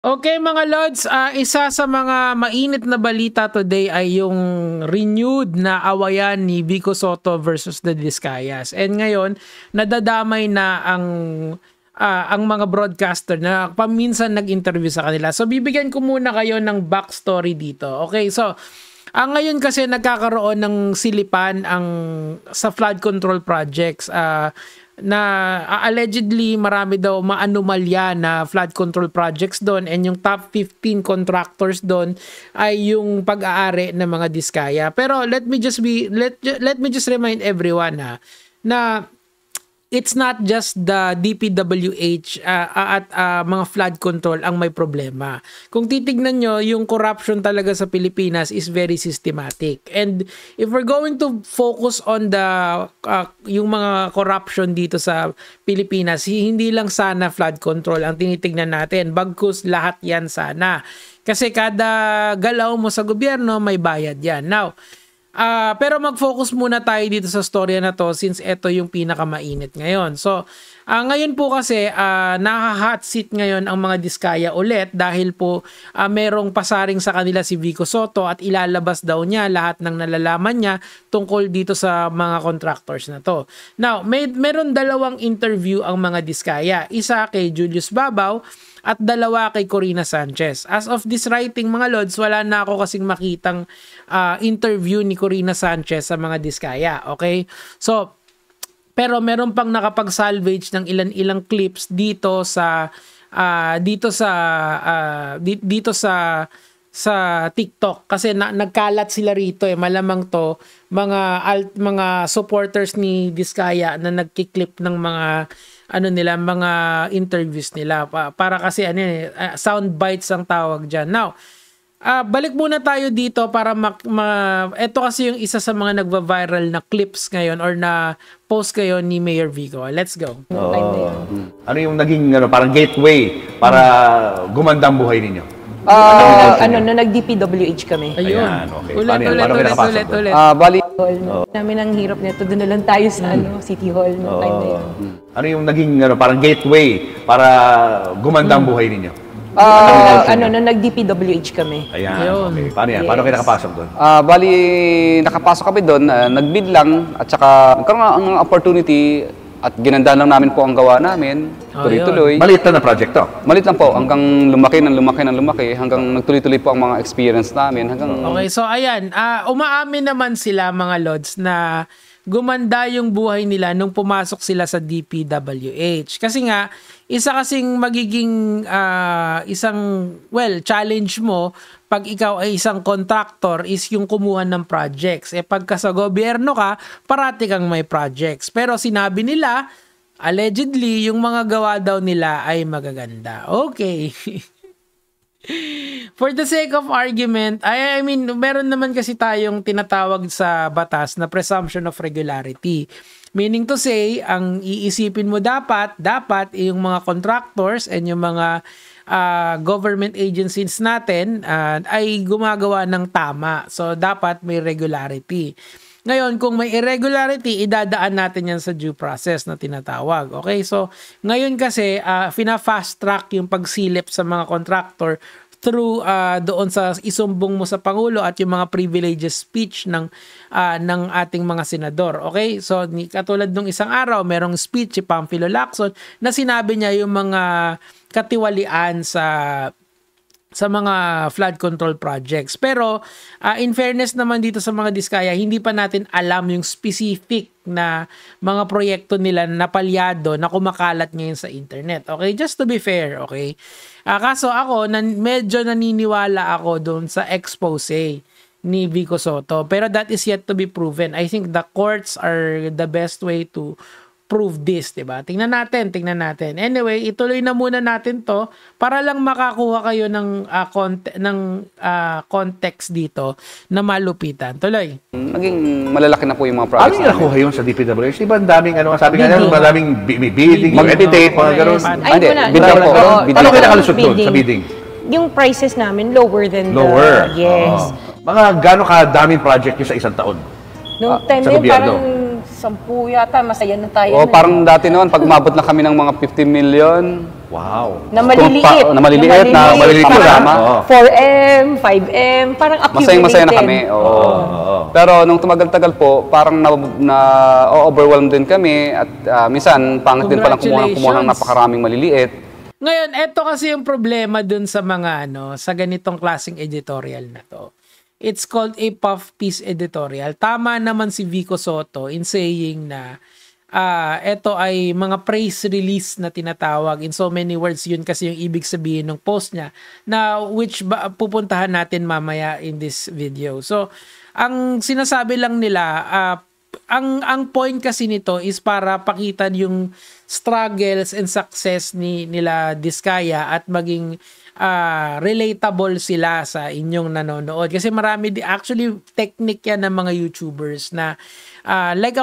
Okay mga Lods, isa sa mga mainit na balita today ay yung renewed na awayan ni Vico Sotto versus the Discayas. And ngayon, nadadamay na ang mga broadcaster na paminsan nag-interview sa kanila. So bibigyan ko muna kayo ng backstory dito. Okay, so ngayon kasi nagkakaroon ng silipan sa flood control projects. Na allegedly marami daw maanomalya na flood control projects doon, and yung top 15 contractors doon ay yung pag-aari ng mga Diskaya. Pero let me just remind everyone na it's not just the DPWH at mga flood control ang may problema. Kung titignan nyo, yung corruption talaga sa Pilipinas is very systematic. And if we're going to focus on yung mga corruption dito sa Pilipinas, hindi lang sana flood control ang tinitignan natin, bagkus lahat yan sana. Kasi kada galaw mo sa gobyerno, may bayad yan. Now, pero mag-focus muna tayo dito sa storya na to since ito yung pinakamainit ngayon. So, ngayon po kasi naka-hot seat ngayon ang mga Diskaya ulit dahil po merong pasaring sa kanila si Vico Sotto at ilalabas daw niya lahat ng nalalaman niya tungkol dito sa mga contractors na to. Now, meron dalawang interview ang mga Diskaya. Isa kay Julius Babaw at dalawa kay Corina Sanchez. As of this writing mga Lods, wala na ako kasing makitang interview ni Corina Sanchez sa mga Diskaya. Okay? So, pero meron pang nakapag-salvage ng ilan-ilang clips dito sa TikTok kasi nagkalat sila rito malamang to mga supporters ni Diskaya na nagki-clip ng mga mga interviews nila para kasi sound bites ang tawag diyan. Now, balik muna tayo dito para ito kasi yung isa sa mga nagva-viral na clips ngayon or na post ngayon ni Mayor Vico. Let's go. Ano yung naging parang gateway para gumanda ang buhay ninyo? Nag-DPWH kami. Ayun. Okay. Ulit. Bali, namin ang hirap nito. Doon na lang tayo sa City Hall noong time na yun. Ano yung naging parang gateway para gumanda ang buhay ninyo? Nag-DPWH kami. Ayan. Okay. Paano yan? Paano kayo nakapasok doon? Bali, nakapasok kami doon, nag-bid lang at saka nagkaroon ng opportunity at ginanda lang namin po ang gawa namin. Tuloy-tuloy. Maliit na project to? Maliit lang po. Hanggang lumaki. Hanggang nagtuloy-tuloy po ang mga experience namin. Okay, so ayan. Umaamin naman sila mga Lods na gumanda yung buhay nila nung pumasok sila sa DPWH. Kasi nga, isa kasing magiging challenge mo pag ikaw ay isang contractor is yung kumuha ng projects. Pagka sa gobyerno ka, parati kang may projects. Pero sinabi nila, allegedly, yung mga gawa daw nila ay magaganda. Okay. For the sake of argument, I mean, meron naman kasi tayong tinatawag sa batas na presumption of regularity. Meaning to say, ang iisipin mo dapat yung mga contractors and yung mga government agencies natin ay gumagawa ng tama. So, dapat may regularity. Ngayon, kung may irregularity, idadaan natin yan sa due process na tinatawag. Okay? So, ngayon kasi, fina-fast track yung pagsilip sa mga contractor through doon sa isumbong mo sa Pangulo at yung mga privileges speech ng ating mga senador. Okay? So, katulad nung isang araw, merong speech si Pamphilo Lacson na sinabi niya yung mga katiwalian sa mga flood control projects. Pero, in fairness naman dito sa mga Diskaya, hindi pa natin alam yung specific na mga proyekto nila na palyado na kumakalat ngayon sa internet. Okay? Just to be fair, okay? Kaso ako, medyo naniniwala ako doon sa expose ni Vico Sotto. Pero that is yet to be proven. I think the courts are the best way to prove this, diba? Tingnan natin. Anyway, ituloy na muna natin to para lang makakuha kayo ng context dito na malupitan. Tuloy. Naging malalaki na po yung mga projects. Ano yung nakuha yun sa DPWH? Iba daming, sabi nga nila, madaming bidding, mag-editate, mga gano'n. Bid lang po. Paano kayo nakalusot doon sa bidding? Yung prices namin, lower than yes. Mga gano'n kadaming project yung sa isang taon? Noong time na yun, parang 10 yata, masaya na tayo. Parang dati noon, pag umabot na kami ng mga 50 million, Wow. Na maliliit. Na maliliit na programa. Parang 4M, 5M, parang accumulated. Masaya na kami. Oo. Pero nung tumagal-tagal po, parang overwhelmed din kami at minsan pangit din palang kumuha ng napakaraming maliliit. Ngayon, eto kasi yung problema dun sa mga sa ganitong klaseng editorial na to. It's called a puff piece editorial. Tama naman si Vico Sotto in saying na eto ay mga praise release na tinatawag. In so many words, yun kasi yung ibig sabihin ng post niya na which pupuntahan natin mamaya in this video. So, ang sinasabi lang nila, ang point kasi nito is para pakita yung struggles and success nila Diskaya at maging relatable sila sa inyong nanonood. Kasi marami actually technique yan ng mga YouTubers na like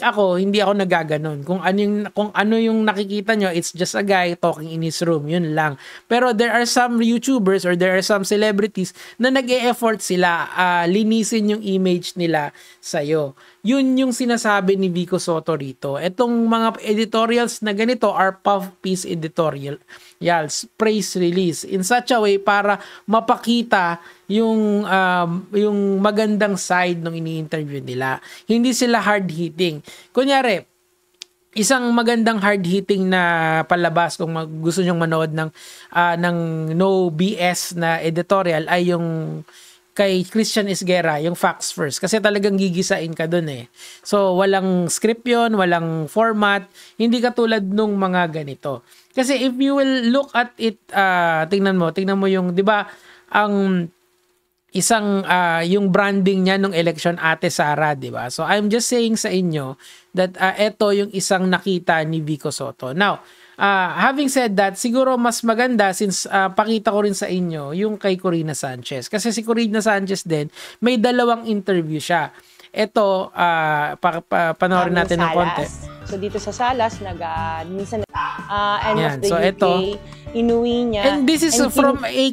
ako hindi ako nagaganon. Kung ano yung nakikita nyo, it's just a guy talking in his room, yun lang. Pero there are some YouTubers or there are some celebrities na nag-e-effort sila linisin yung image nila sa'yo. Yun yung sinasabi ni Vico Sotto rito. Etong mga editorials na ganito are puff piece editorials, praise release in such a way para mapakita yung magandang side ng ini-interview nila. Hindi sila hard-hitting. Kunyari, isang magandang hard-hitting na palabas kung gusto nyong manood ng no BS na editorial ay yung kay Christian Esguerra, yung Facts First. Kasi talagang gigisain ka dun eh. So, walang script yun, walang format. Hindi katulad nung mga ganito. Kasi if you will look at it, tingnan mo yung, di ba, ang isang, yung branding niya nung election Ate Sara, di ba? So, I'm just saying sa inyo that ito yung isang nakita ni Vico Sotto. Now, having said that, siguro mas maganda since pakita ko rin sa inyo yung kay Corina Sanchez. Kasi si Corina Sanchez din, may dalawang interview siya. Ito, panoorin natin ng konti. So dito sa Salas, minsan end yan. of the So, UK, ito, inuwi niya. and this is from a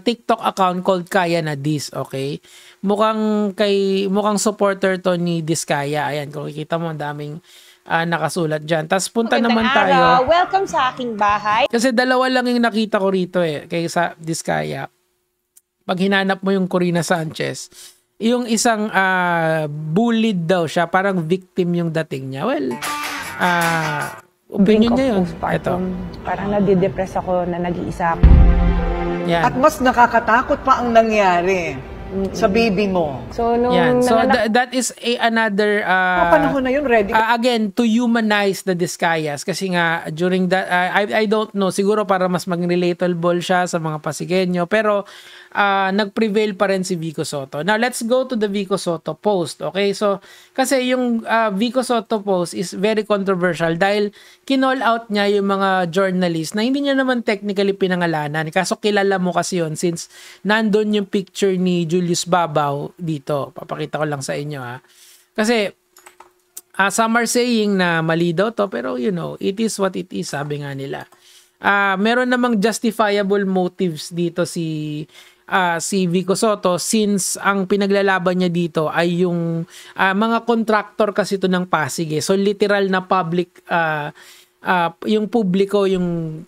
TikTok account called Kaya na Dis, okay? Mukhang supporter to ni Diskaya. Ayan, kung kikita mo, ang daming nakasulat dyan. Tapos punta naman tayo. Welcome sa aking bahay. Kasi dalawa lang yung nakita ko rito kay sa Diskaya. Pag hinanap mo yung Corina Sanchez, yung isang bullied daw siya, parang victim yung dating niya. Well, opinion niya yun. Ito. Parang nadidepress ako na nag-iisa ako. Yan. At mas nakakatakot pa ang nangyari sa baby mo. So, nung Yan. So, that is another... panahon na yun, ready. Again, to humanize the Diskayas. Kasi nga, during that... I don't know. Siguro para mas maging relatable siya sa mga Pasigueño. Pero, nag-prevail pa rin si Vico Sotto. Now, let's go to the Vico Sotto post. Okay? So, kasi yung Vico Sotto post is very controversial dahil kinall out niya yung mga journalist na hindi niya naman technically pinangalanan. Kaso kilala mo kasi yun since nandun yung picture ni Julius Babaw dito. Papakita ko lang sa inyo ha. Kasi some are saying na mali daw to pero it is what it is, sabi nga nila. Meron namang justifiable motives dito si Vico Sotto since ang pinaglalaban niya dito ay yung mga contractor kasi ito ng Pasig eh. So literal na public yung publiko yung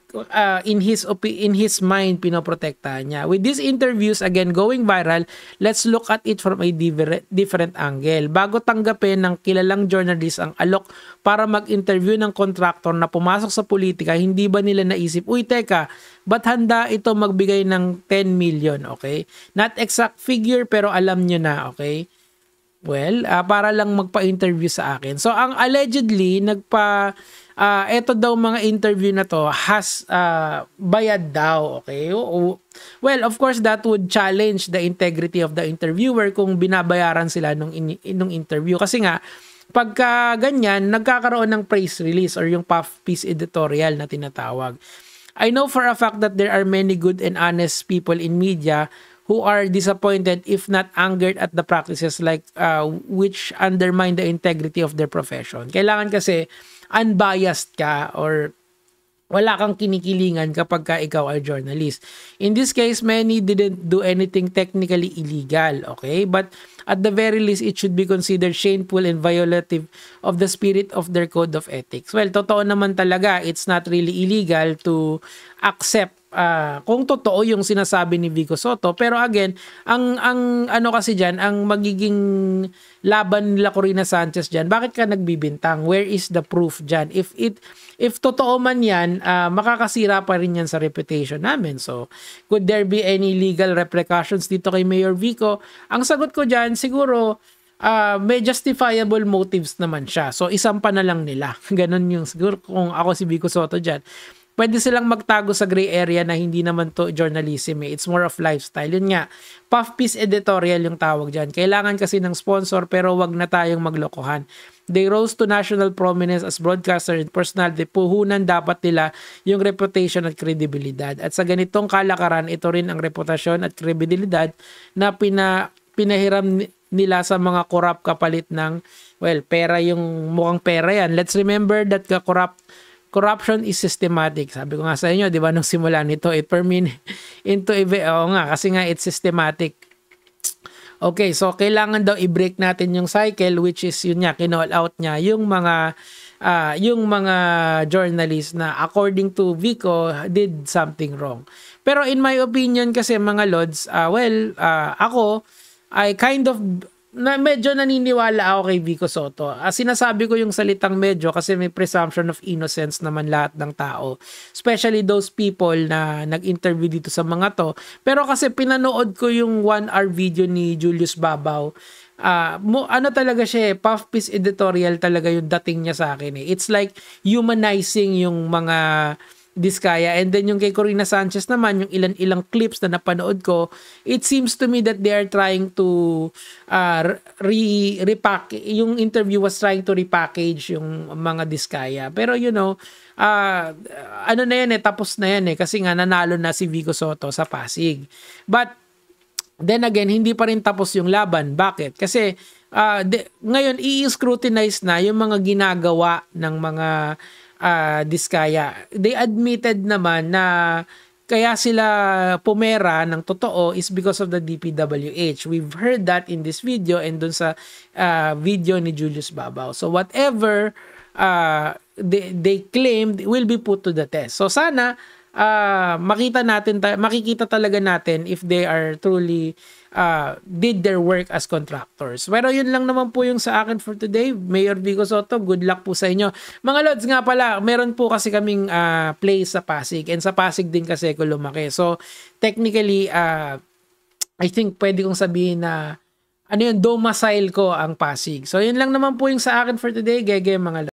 in his mind pinoprotektahan niya. With these interviews again going viral, let's look at it from a different angle. Bago tanggapin ng kilalang journalist ang alok para mag-interview ng contractor na pumasok sa politika, hindi ba nila naisip, uy teka, ba't handa ito magbigay ng 10 million, okay? Not exact figure pero alam nyo na, okay? Well, para lang magpa-interview sa akin. So, ang allegedly, eto daw mga interview na to has bayad daw, okay? Well, of course, that would challenge the integrity of the interviewer kung binabayaran sila nung interview. Kasi nga, pagka ganyan, nagkakaroon ng press release or yung puff piece editorial na tinatawag. I know for a fact that there are many good and honest people in media who are disappointed if not angered at the practices like which undermine the integrity of their profession. Kailangan kasi unbiased ka or wala kang kinikilingan kapag ka ikaw ay journalist. In this case, many didn't do anything technically illegal, okay? But at the very least, it should be considered shameful and violative of the spirit of their code of ethics. Well, totoo naman talaga, it's not really illegal to accept kung totoo yung sinasabi ni Vico Sotto. Pero again, ang ano kasi diyan, ang magiging laban nila Corina Sanchez diyan, bakit ka nagbibintang? Where is the proof diyan? If totoo man yan, makakasira pa rin yan sa reputation namin. So, could there be any legal repercussions dito kay Mayor Vico? Ang sagot ko dyan, siguro, may justifiable motives naman siya. So, isampa na lang nila. Ganon yung siguro kung ako si Vico Sotto dyan. Pwede silang magtago sa gray area na hindi naman to journalism eh. It's more of lifestyle. Yun nga, puff piece editorial yung tawag dyan. Kailangan kasi ng sponsor pero wag na tayong maglokohan. They rose to national prominence as broadcaster and personality. Puhunan dapat nila yung reputation at kredibilidad. At sa ganitong kalakaran, ito rin ang reputasyon at kredibilidad na pinahiram nila sa mga corrupt kapalit ng, well, pera yung mukhang pera yan. Let's remember that corruption is systematic. Sabi ko nga sa inyo, di ba, nung simula nito, kasi nga, it's systematic. Okay, so kailangan daw i-break natin yung cycle, which is yun niya, kinall out niya yung mga journalists na according to Vico did something wrong. Pero in my opinion kasi mga lods, ako I kind of medyo naniniwala ako kay Vico Sotto. Sinasabi ko yung salitang medyo kasi may presumption of innocence naman lahat ng tao. Especially those people na nag-interview dito sa mga to. Pero kasi pinanood ko yung 1-hour video ni Julius Babaw. Ano talaga siya, puff piece editorial talaga yung dating niya sa akin eh. It's like humanizing yung mga Diskaya. And then yung kay Corina Sanchez naman, yung ilang clips na napanood ko, it seems to me that they are trying to yung interview was trying to repackage yung mga Diskaya. Pero ano na yan tapos na yan kasi nga nanalo na si Vico Sotto sa Pasig. But then again, hindi pa rin tapos yung laban. Bakit? Kasi ngayon i-scrutinize na yung mga ginagawa ng mga Diskaya. They admitted naman na kaya sila pumera ng totoo is because of the DPWH. We've heard that in this video and dun sa video ni Julius Babaw. So whatever they claimed will be put to the test. So sana makikita talaga natin if they are truly did their work as contractors. Pero yun lang naman po yung sa akin for today. Mayor Vico Sotto, good luck po sa inyo. Mga lods nga pala, meron po kasi kaming place sa Pasig and sa Pasig din kasi ko lumaki. So technically, I think pwede kong sabihin na domicile ko ang Pasig. So yun lang naman po yung sa akin for today. Gege mga lods.